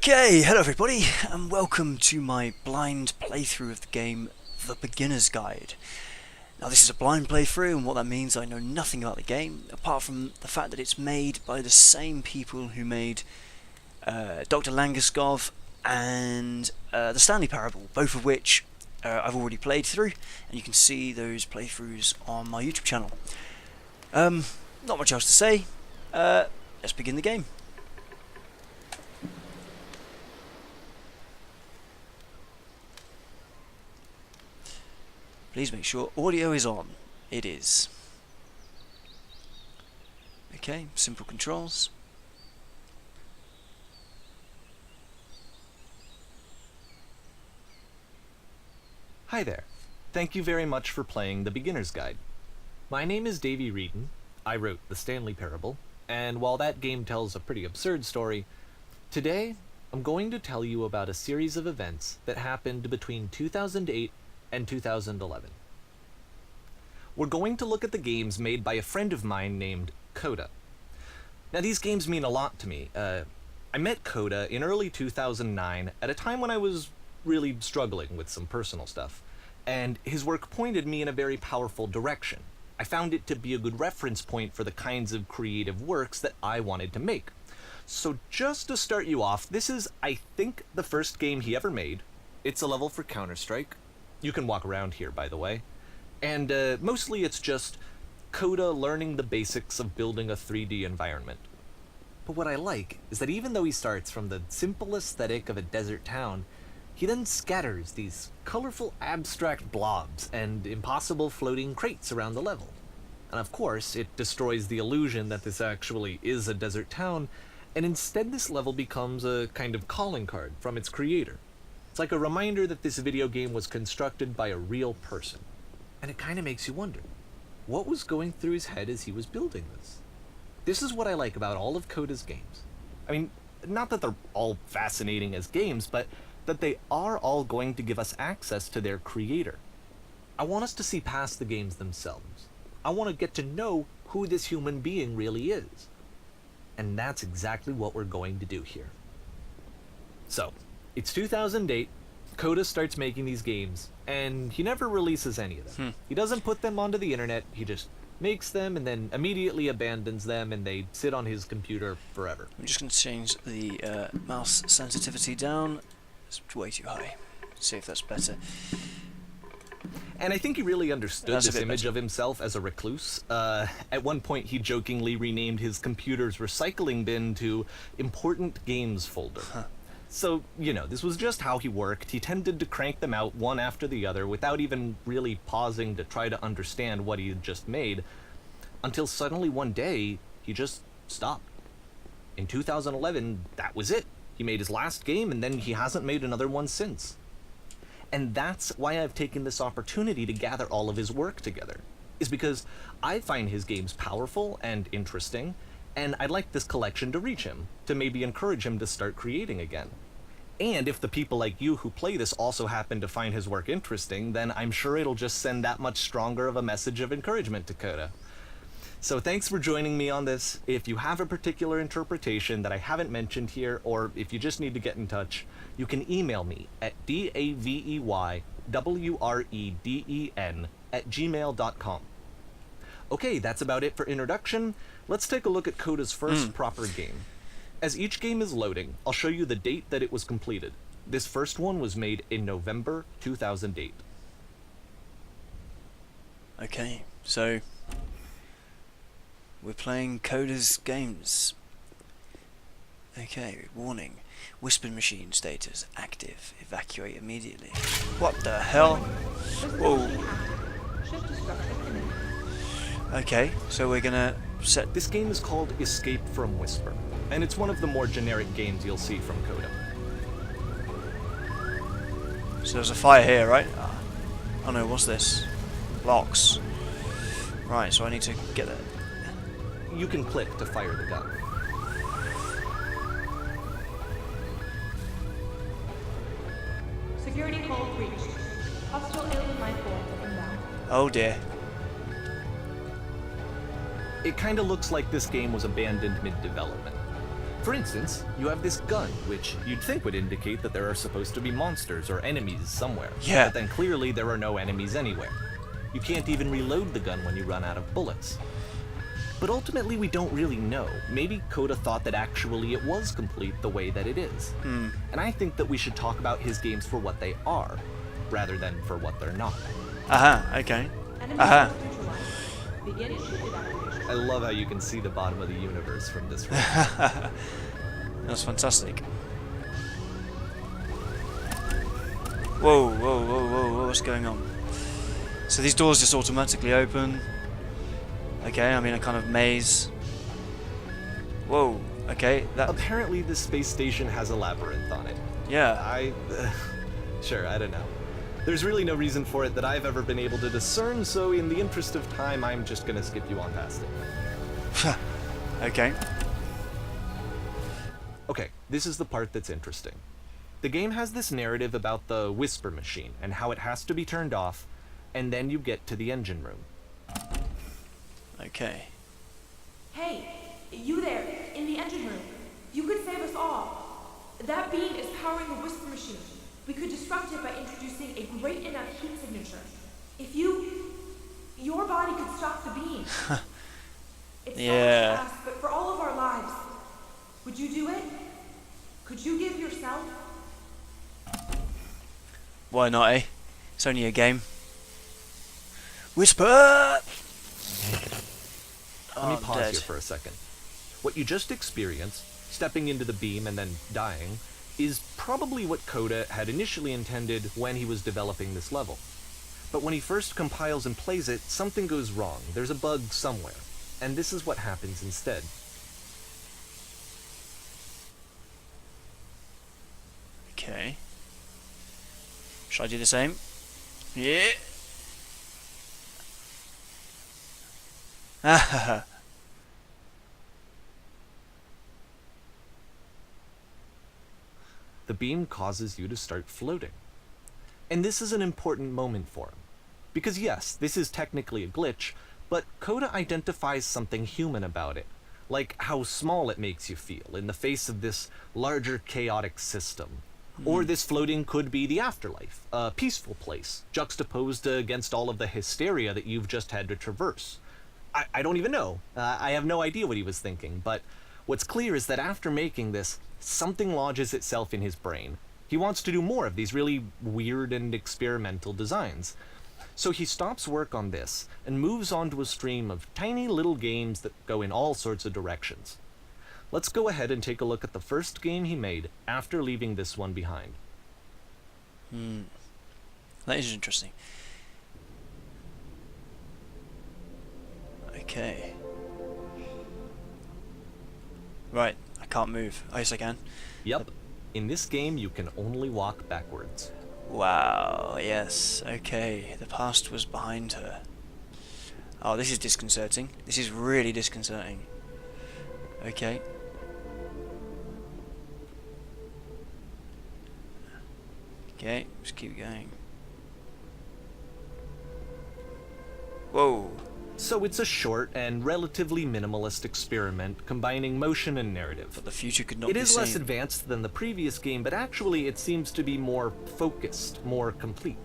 Okay, hello everybody, and welcome to my blind playthrough of the game The Beginner's Guide. Now this is a blind playthrough, and what that means, I know nothing about the game, apart from the fact that it's made by the same people who made Dr. Langeskov and The Stanley Parable, both of which I've already played through, and you can see those playthroughs on my YouTube channel. Not much else to say, let's begin the game. Please make sure audio is on. It is. Okay, simple controls. Hi there. Thank you very much for playing The Beginner's Guide. My name is Davey Reedon. I wrote The Stanley Parable, and while that game tells a pretty absurd story, today I'm going to tell you about a series of events that happened between 2008 and 2011. We're going to look at the games made by a friend of mine named Coda. Now these games mean a lot to me. I met Coda in early 2009 at a time when I was really struggling with some personal stuff, and his work pointed me in a very powerful direction. I found it to be a good reference point for the kinds of creative works that I wanted to make. So just to start you off, this is, I think, the first game he ever made. It's a level for Counter-Strike. You can walk around here, by the way. And mostly it's just Coda learning the basics of building a 3D environment. But what I like is that even though he starts from the simple aesthetic of a desert town, he then scatters these colorful abstract blobs and impossible floating crates around the level. And of course, it destroys the illusion that this actually is a desert town, and instead this level becomes a kind of calling card from its creator. It's like a reminder that this video game was constructed by a real person. And it kind of makes you wonder, what was going through his head as he was building this? This is what I like about all of Coda's games. I mean, not that they're all fascinating as games, but that they are all going to give us access to their creator. I want us to see past the games themselves. I want to get to know who this human being really is. And that's exactly what we're going to do here. So, it's 2008, Coda starts making these games, and he never releases any of them. He doesn't put them onto the internet, he just makes them and then immediately abandons them, and they sit on his computer forever. I'm just going to change the mouse sensitivity down. It's way too high. See if that's better. And I think he really understood That's this image of himself as a recluse. At one point, he jokingly renamed his computer's recycling bin to Important Games Folder. So, you know, this was just how he worked. He tended to crank them out one after the other without even really pausing to try to understand what he had just made, until suddenly one day, he just stopped. In 2011, that was it. He made his last game, and then he hasn't made another one since. And that's why I've taken this opportunity to gather all of his work together, is because I find his games powerful and interesting, and I'd like this collection to reach him, to maybe encourage him to start creating again. And if the people like you who play this also happen to find his work interesting, then I'm sure it'll just send that much stronger of a message of encouragement to Coda. So thanks for joining me on this. If you have a particular interpretation that I haven't mentioned here, or if you just need to get in touch, you can email me at daveyWreden@gmail.com. Okay, that's about it for introduction. Let's take a look at Coda's first proper game. As each game is loading, I'll show you the date that it was completed. This first one was made in November 2008. Okay, so we're playing Coda's games. Okay, warning. Whisper machine status active. Evacuate immediately. What the hell? Whoa. Okay, so we're gonna set... This game is called Escape from Whisper, and it's one of the more generic games you'll see from Coda. So there's a fire here, right? Oh no, what's this? Locks. Right, so I need to get that. You can click to fire the gun. Security call breached. Hostile alien life forms inbound. Oh dear. It kinda looks like this game was abandoned mid-development. For instance, you have this gun, which you'd think would indicate that there are supposed to be monsters or enemies somewhere. Yeah. But then clearly there are no enemies anywhere. You can't even reload the gun when you run out of bullets. But ultimately we don't really know. Maybe Coda thought that actually it was complete the way that it is. And I think that we should talk about his games for what they are, rather than for what they're not. Okay. Enemy Aha. neutralized. Begin ship evacuation. I love how you can see the bottom of the universe from this room. That's fantastic. Whoa, whoa, whoa, whoa, what's going on? So these doors just automatically open. Okay, I'm in a kind of maze. Whoa, okay, that... Apparently this space station has a labyrinth on it. Yeah, Sure, I don't know. There's really no reason for it that I've ever been able to discern, so in the interest of time, I'm just gonna skip you on past it. okay. Okay, this is the part that's interesting. The game has this narrative about the Whisper Machine and how it has to be turned off, and then you get to the engine room. Okay. Hey, you there, in the engine room. You could save us all. That beam is powering the Whisper Machine. We could disrupt it by introducing a great enough heat signature. If your body could stop the beam. It's so much Yeah. to ask, but for all of our lives, would you do it? Could you give yourself? Why not, eh? It's only a game. Whisper! Let me I'm pause dead. here for a second. What you just experienced, stepping into the beam and then dying, is probably what Coda had initially intended when he was developing this level. But when he first compiles and plays it, something goes wrong. There's a bug somewhere. And this is what happens instead. Okay. Should I do the same? Yeah. Ah. The beam causes you to start floating. And this is an important moment for him. Because yes, this is technically a glitch, but Coda identifies something human about it. Like how small it makes you feel in the face of this larger chaotic system. Or this floating could be the afterlife, a peaceful place, juxtaposed against all of the hysteria that you've just had to traverse. I don't even know. I have no idea what he was thinking, but what's clear is that after making this, something lodges itself in his brain. He wants to do more of these really weird and experimental designs. So he stops work on this and moves on to a stream of tiny little games that go in all sorts of directions. Let's go ahead and take a look at the first game he made after leaving this one behind. That is interesting. Okay. Right, I can't move. Oh, yes, I can. Yep, in this game you can only walk backwards. Wow, yes, okay. The past was behind her. Oh, this is disconcerting. This is really disconcerting. Okay. Okay, just keep going. Whoa. So it's a short and relatively minimalist experiment combining motion and narrative. But the future could not It be is less seen. advanced than the previous game, but actually it seems to be more focused, more complete.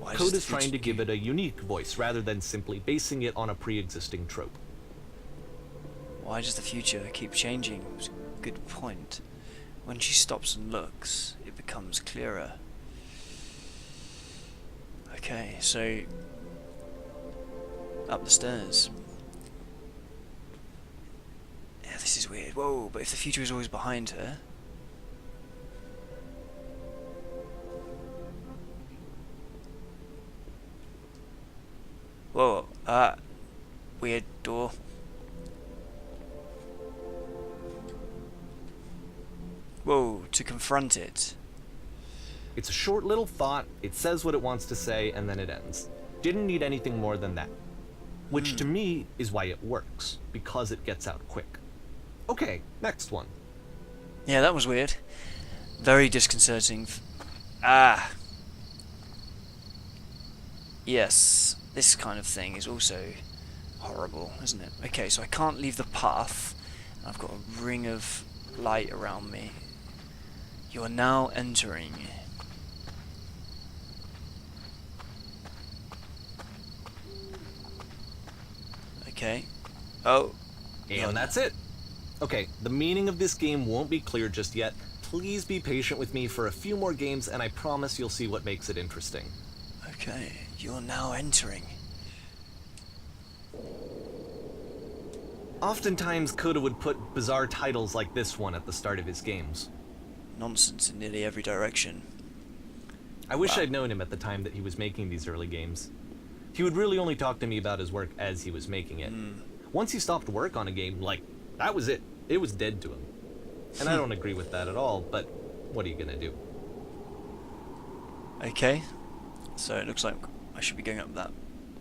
Why does Code the is trying future to give it a unique voice rather than simply basing it on a pre-existing trope. Why does the future keep changing? It's a good point. When she stops and looks, it becomes clearer. Okay, so up the stairs. Yeah, this is weird. Whoa, but if the future is always behind her. Whoa, weird door. Whoa, to confront it. It's a short little thought, it says what it wants to say, and then it ends. Didn't need anything more than that. Which to me is why it works, because it gets out quick. Okay, next one. Yeah, that was weird. Very disconcerting. Yes, this kind of thing is also horrible, isn't it? Okay, so I can't leave the path. I've got a ring of light around me. You are now entering. Okay. Oh. And that's it. Okay, the meaning of this game won't be clear just yet. Please be patient with me for a few more games, and I promise you'll see what makes it interesting. Okay, you're now entering. Oftentimes, Coda would put bizarre titles like this one at the start of his games. Nonsense in nearly every direction. I wish Wow. I'd known him at the time that he was making these early games. He would really only talk to me about his work as he was making it. Once he stopped work on a game, like, that was it. It was dead to him. And I don't agree with that at all, but what are you gonna do? Okay, so it looks like I should be going up that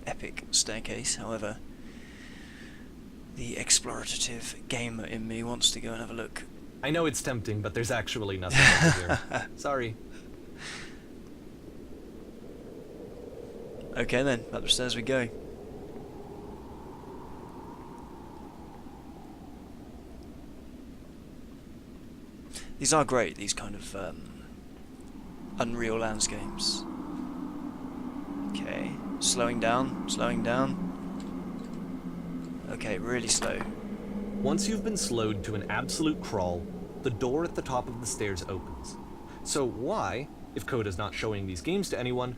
epic staircase. However, the explorative gamer in me wants to go and have a look. I know it's tempting, but there's actually nothing over here. Sorry. Okay then, up the stairs we go. These are great, these kind of Unreal landscapes. Okay, slowing down, slowing down. Okay, really slow. Once you've been slowed to an absolute crawl, the door at the top of the stairs opens. So why, if Coda's not showing these games to anyone,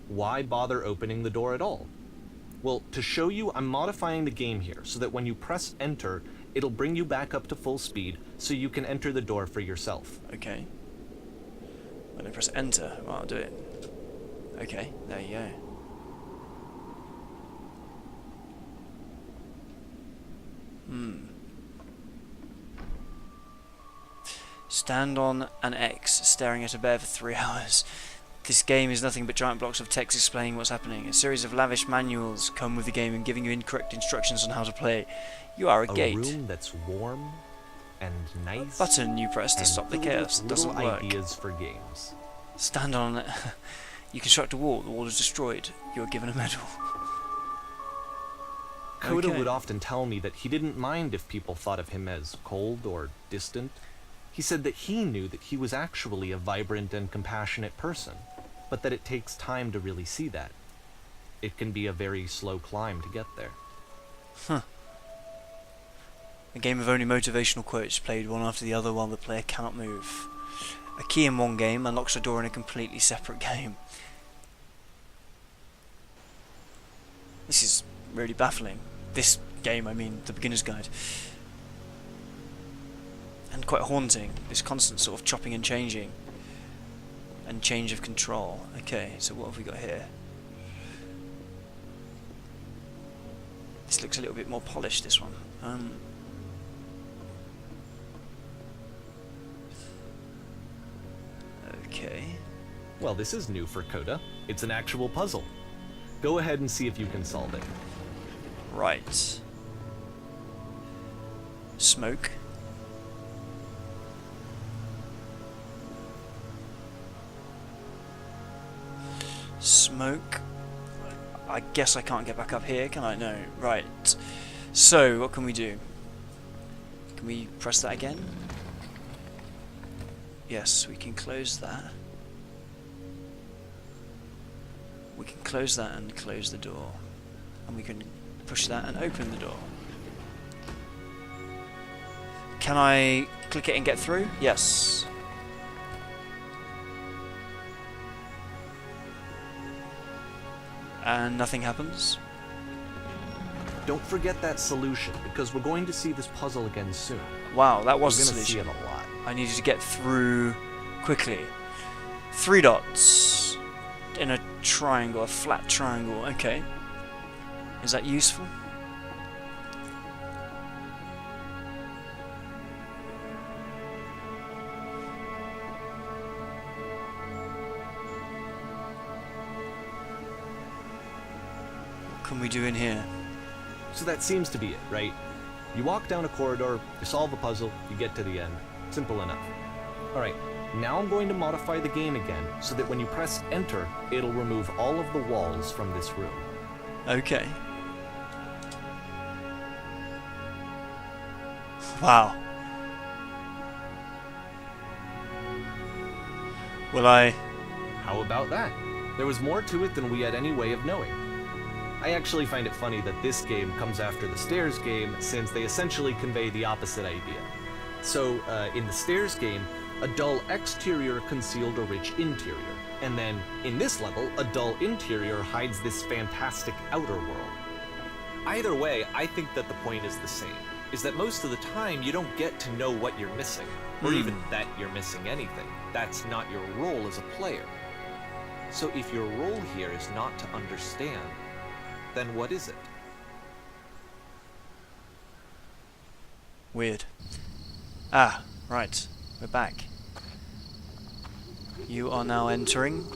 why bother opening the door at all? Well, to show you, I'm modifying the game here so that when you press enter, it'll bring you back up to full speed so you can enter the door for yourself. Okay. When I press enter, well, I'll do it. Okay, there you go. Stand on an X, staring at a bear for 3 hours. This game is nothing but giant blocks of text explaining what's happening. A series of lavish manuals come with the game and giving you incorrect instructions on how to play. You are a gate. room that's warm and nice. Button you press to and stop the filled with chaos. It doesn't little work. ideas for games. Stand on it. You construct a wall. The wall is destroyed. You are given a medal. Coda Okay. would often tell me that he didn't mind if people thought of him as cold or distant. He said that he knew that he was actually a vibrant and compassionate person, but that it takes time to really see that. It can be a very slow climb to get there. A game of only motivational quotes played one after the other while the player cannot move. A key in one game unlocks a door in a completely separate game. This is really baffling. This game, I mean, the beginner's guide. And quite haunting, this constant sort of chopping and changing. And change of control. Okay, so what have we got here? This looks a little bit more polished, this one. Okay. Well, this is new for Coda. It's an actual puzzle. Go ahead and see if you can solve it. Right. Smoke. Smoke. I guess I can't get back up here, can I? No. Right. So, what can we do? Can we press that again? Yes, we can close that. We can close that and close the door. And we can push that and open the door. Can I click it and get through? Yes. And nothing happens? Don't forget that solution, because we're going to see this puzzle again soon. Wow, that was We're the gonna see solution. it a lot. I needed to get through quickly. 3 dots in a triangle, a flat triangle. Okay. Is that useful? What can we do in here? So that seems to be it, right? You walk down a corridor, you solve a puzzle, you get to the end. Simple enough. Alright, now I'm going to modify the game again so that when you press enter, it'll remove all of the walls from this room. Okay. Wow. Will I? How about that? There was more to it than we had any way of knowing. I actually find it funny that this game comes after the Stairs game, since they essentially convey the opposite idea. So, in the Stairs game, a dull exterior concealed a rich interior, and then, in this level, a dull interior hides this fantastic outer world. Either way, I think that the point is the same, is that most of the time you don't get to know what you're missing, or even that you're missing anything. That's not your role as a player. So if your role here is not to understand, then what is it? Weird. Ah, right. We're back. You are now entering...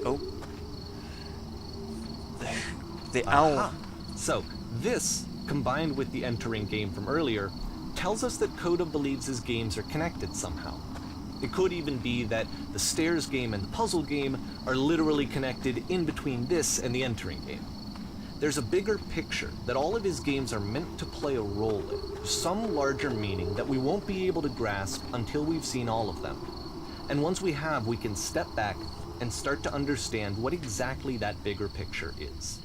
Oh. The owl. Aha. So, this, combined with the entering game from earlier, tells us that Coda believes his games are connected somehow. It could even be that the Stairs game and the puzzle game are literally connected in between this and the entering game. There's a bigger picture that all of his games are meant to play a role in, some larger meaning that we won't be able to grasp until we've seen all of them. And once we have, we can step back and start to understand what exactly that bigger picture is.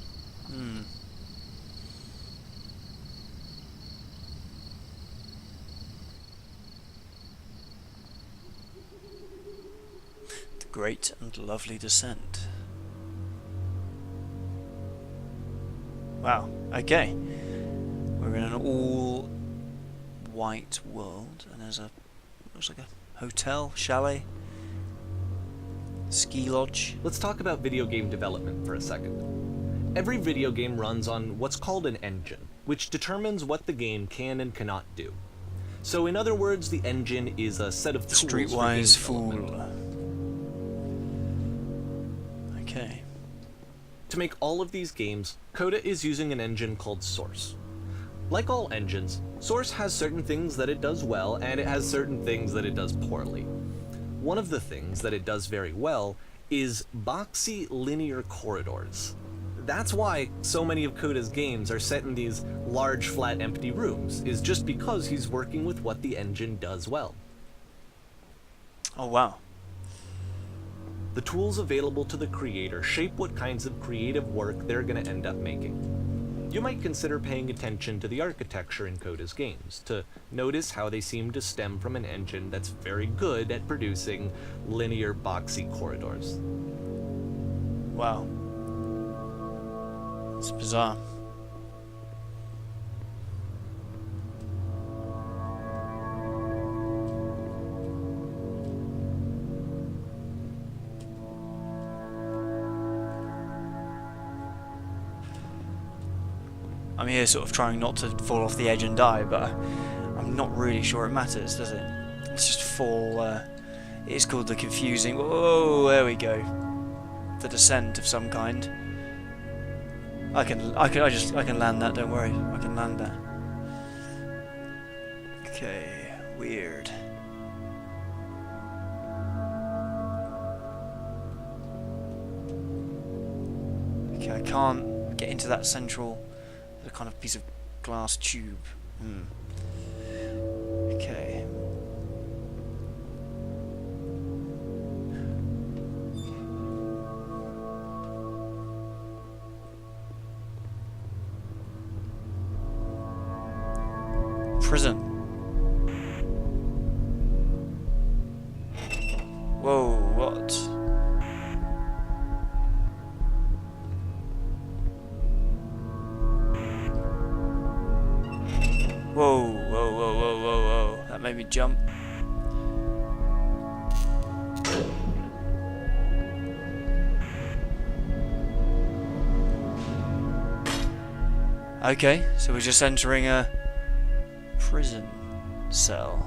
The great and lovely descent. Wow, okay. We're in an all-white world, and there's looks like a hotel, chalet, ski lodge. Let's talk about video game development for a second. Every video game runs on what's called an engine, which determines what the game can and cannot do. So in other words, the engine is a set of tools Streetwise for game fool. development. Okay. To make all of these games, Coda is using an engine called Source. Like all engines, Source has certain things that it does well, and it has certain things that it does poorly. One of the things that it does very well is boxy linear corridors. That's why so many of Coda's games are set in these large, flat, empty rooms, is just because he's working with what the engine does well. Oh wow. The tools available to the creator shape what kinds of creative work they're going to end up making. You might consider paying attention to the architecture in Coda's games, to notice how they seem to stem from an engine that's very good at producing linear, boxy corridors. Wow. It's bizarre. I'm here sort of trying not to fall off the edge and die, but I'm not really sure it matters, does it? Let's just fall, it is called the confusing, whoa, there we go. The descent of some kind. I can land that, don't worry, I can land that. Okay, weird. Okay, I can't get into that central, the kind of piece of glass tube. Okay. Prison. Whoa, what? Whoa, whoa, whoa, whoa, whoa, whoa. That made me jump. Okay, so we're just entering a prison cell.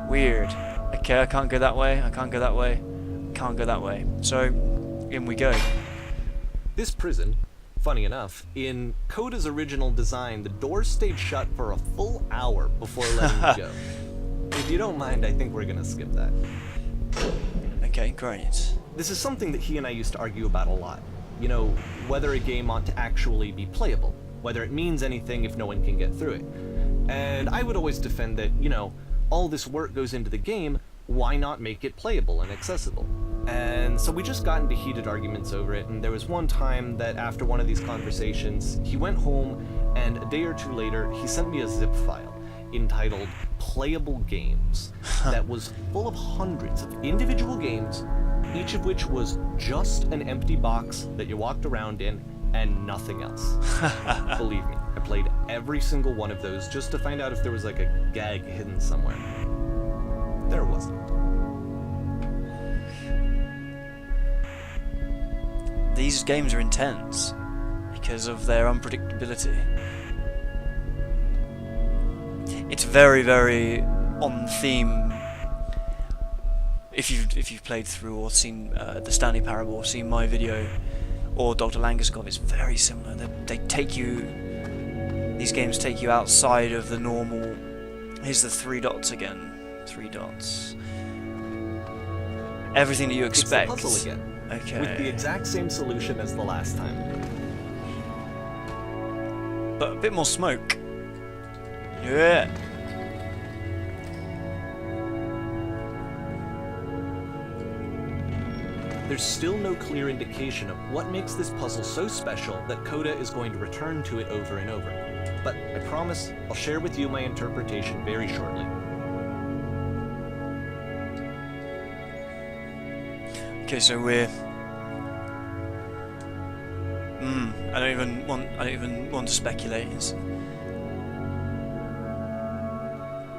Weird. Okay, I can't go that way, I can't go that way, can't go that way. So, in we go. This prison, funny enough, in Coda's original design, the doors stayed shut for a full hour before letting you go. If you don't mind, I think we're gonna skip that. Okay, great. This is something that he and I used to argue about a lot. You know, whether a game ought to actually be playable, whether it means anything if no one can get through it. And I would always defend that, you know, all this work goes into the game, why not make it playable and accessible? And so we just got into heated arguments over it, and there was one time that after one of these conversations, he went home, and a day or two later, he sent me a zip file entitled Playable Games that was full of hundreds of individual games, each of which was just an empty box that you walked around in and nothing else. Believe me, I played every single one of those just to find out if there was like a gag hidden somewhere. There wasn't. These games are intense because of their unpredictability. It's very, very on theme. If you've played through or seen the Stanley Parable, or seen my video, or Dr. Langeskov, it's very similar. These games take you outside of the normal. Here's the 3 dots again. 3 dots. Everything that you expect. It's the puzzle again. Okay. With the exact same solution as the last time. But a bit more smoke. Yeah. There's still no clear indication of what makes this puzzle so special that Coda is going to return to it over and over. But I promise I'll share with you my interpretation very shortly. Okay, so we're. I don't even want to speculate.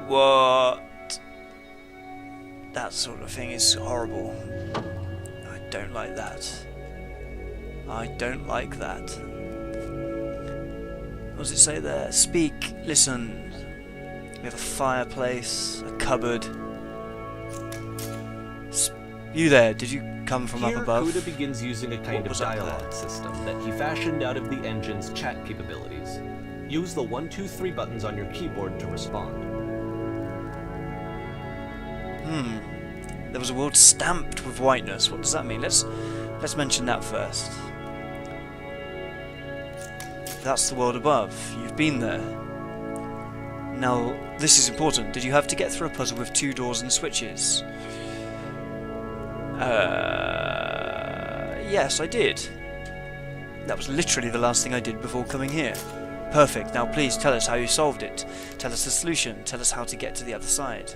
What? That sort of thing is horrible. I don't like that. I don't like that. What does it say there? Speak, listen. We have a fireplace, a cupboard. You there? Did you come from Here, up above? Coda begins using a kind What of was up there? dialogue system that he fashioned out of the engine's chat capabilities. Use the 1, 2, 3 buttons on your keyboard to respond. There was a world stamped with whiteness. What does that mean? Let's mention that first. That's the world above. You've been there. Now, this is important. Did you have to get through a puzzle with 2 doors and switches? Yes, I did. That was literally the last thing I did before coming here. Perfect. Now please tell us how you solved it. Tell us the solution. Tell us how to get to the other side.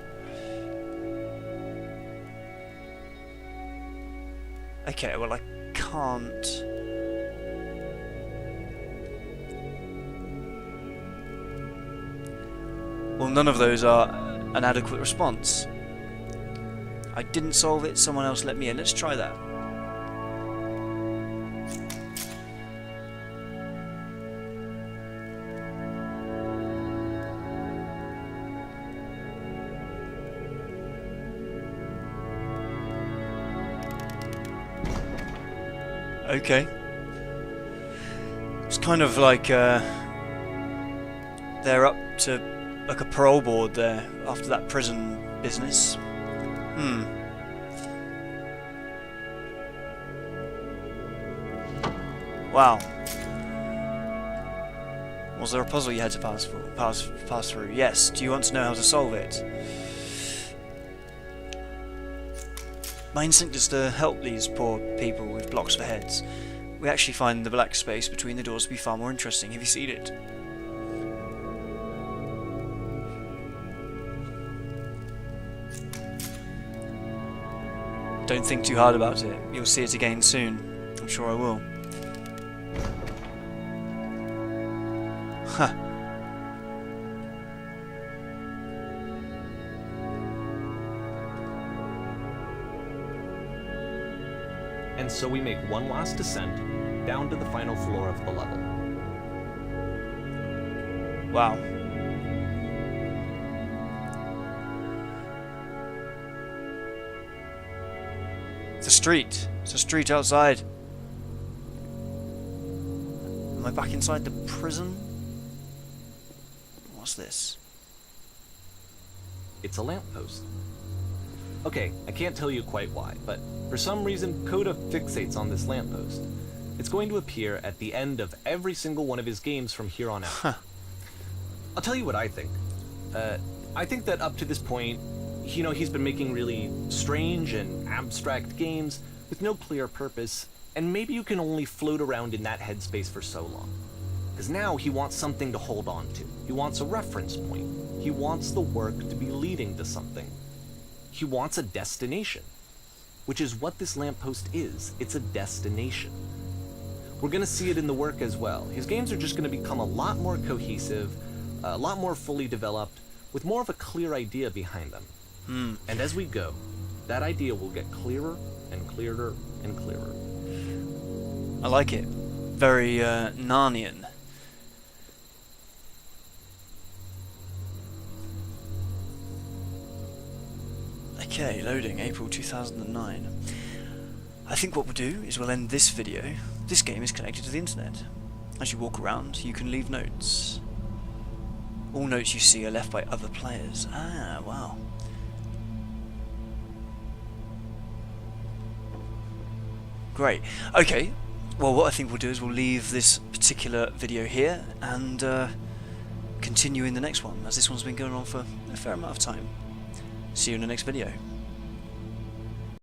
Okay, well I can't... Well, none of those are an adequate response. I didn't solve it, someone else let me in. Let's try that. Okay. It's kind of like they're up to like a parole board there after that prison business. Wow. Was there a puzzle you had to pass through? Yes. Do you want to know how to solve it? My instinct is to help these poor people with blocks for heads. We actually find the black space between the doors to be far more interesting. Have you seen it? Don't think too hard about it. You'll see it again soon. I'm sure I will. Huh. And so we make one last descent down to the final floor of the level. Wow. It's a street. It's a street outside. Am I back inside the prison? What's this? It's a lamppost. Okay, I can't tell you quite why, but for some reason Coda fixates on this lamppost. It's going to appear at the end of every single one of his games from here on out. Huh. I'll tell you what I think. I think that up to this point, He's been making really strange and abstract games with no clear purpose, and maybe you can only float around in that headspace for so long. Because now he wants something to hold on to. He wants a reference point. He wants the work to be leading to something. He wants a destination, which is what this lamppost is. It's a destination. We're going to see it in the work as well. His games are just going to become a lot more cohesive, a lot more fully developed, with more of a clear idea behind them. And as we go, that idea will get clearer and clearer and clearer. I like it. Very Narnian. Okay, loading, April 2009. I think what we'll do is we'll end this video. This game is connected to the internet. As you walk around, you can leave notes. All notes you see are left by other players. Ah, wow. Great. Okay, well what I think we'll do is we'll leave this particular video here and continue in the next one, as this one's been going on for a fair amount of time. See you in the next video.